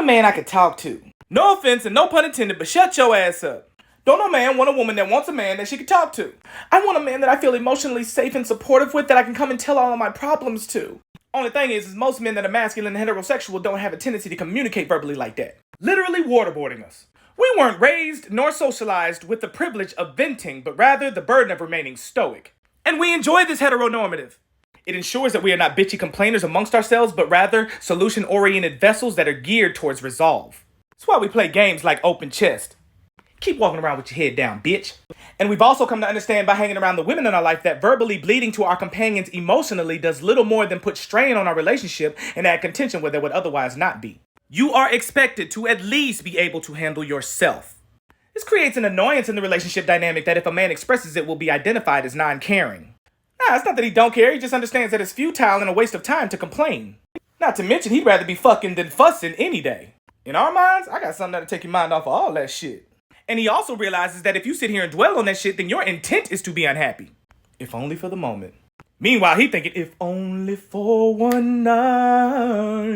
man I could talk to. No offense and no pun intended, but shut your ass up. Don't no man want a woman that wants a man that she can talk to. I want a man that I feel emotionally safe and supportive with, that I can come and tell all of my problems to. Only thing is most men that are masculine and heterosexual don't have a tendency to communicate verbally like that. Literally waterboarding us. We weren't raised nor socialized with the privilege of venting, but rather the burden of remaining stoic. And we enjoy this heteronormative. It ensures that we are not bitchy complainers amongst ourselves, but rather solution-oriented vessels that are geared towards resolve. That's why we play games like Open Chest. Keep walking around with your head down, bitch. And we've also come to understand by hanging around the women in our life that verbally bleeding to our companions emotionally does little more than put strain on our relationship and add contention where there would otherwise not be. You are expected to at least be able to handle yourself. This creates an annoyance in the relationship dynamic that if a man expresses it will be identified as non-caring. Nah, it's not that he don't care, he just understands that it's futile and a waste of time to complain. Not to mention he'd rather be fucking than fussing any day. In our minds, I got something that'll take your mind off of all that shit. And he also realizes that if you sit here and dwell on that shit, then your intent is to be unhappy. If only for the moment. Meanwhile, he thinking, if only for one night.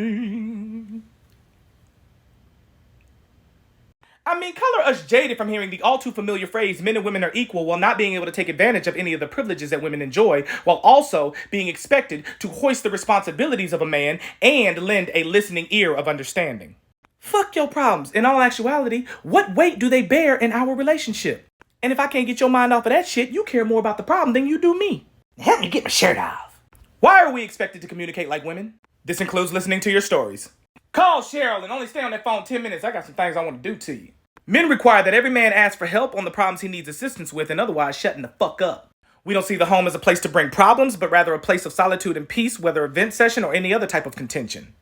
I mean, color us jaded from hearing the all too familiar phrase, men and women are equal, while not being able to take advantage of any of the privileges that women enjoy, while also being expected to hoist the responsibilities of a man and lend a listening ear of understanding. Fuck your problems. In all actuality, what weight do they bear in our relationship? And if I can't get your mind off of that shit, you care more about the problem than you do me. Help me get my shirt off. Why are we expected to communicate like women? This includes listening to your stories. Call Cheryl and only stay on that phone 10 minutes. I got some things I want to do to you. Men require that every man ask for help on the problems he needs assistance with and otherwise shutting the fuck up. We don't see the home as a place to bring problems, but rather a place of solitude and peace, whether a vent session or any other type of contention.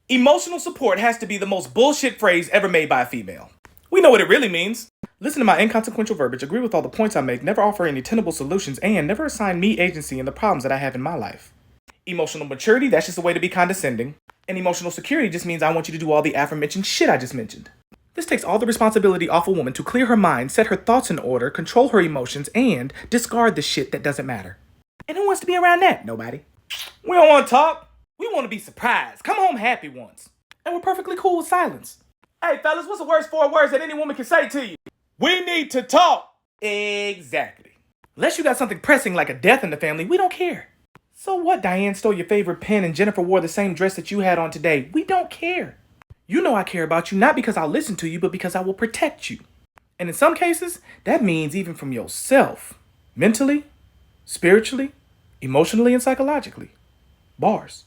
Emotional support has to be the most bullshit phrase ever made by a female. We know what it really means. Listen to my inconsequential verbiage, agree with all the points I make, never offer any tenable solutions, and never assign me agency in the problems that I have in my life. Emotional maturity, that's just a way to be condescending. And emotional security just means I want you to do all the aforementioned shit I just mentioned. This takes all the responsibility off a woman to clear her mind, set her thoughts in order, control her emotions, and discard the shit that doesn't matter. And who wants to be around that? Nobody. We don't want to talk. We want to be surprised. Come home happy once. And we're perfectly cool with silence. Hey, fellas, what's the worst 4 words that any woman can say to you? We need to talk. Exactly. Unless you got something pressing like a death in the family, we don't care. So what, Diane stole your favorite pen and Jennifer wore the same dress that you had on today? We don't care. You know I care about you, not because I'll listen to you, but because I will protect you. And in some cases, that means even from yourself. Mentally, spiritually, emotionally, and psychologically. Bars.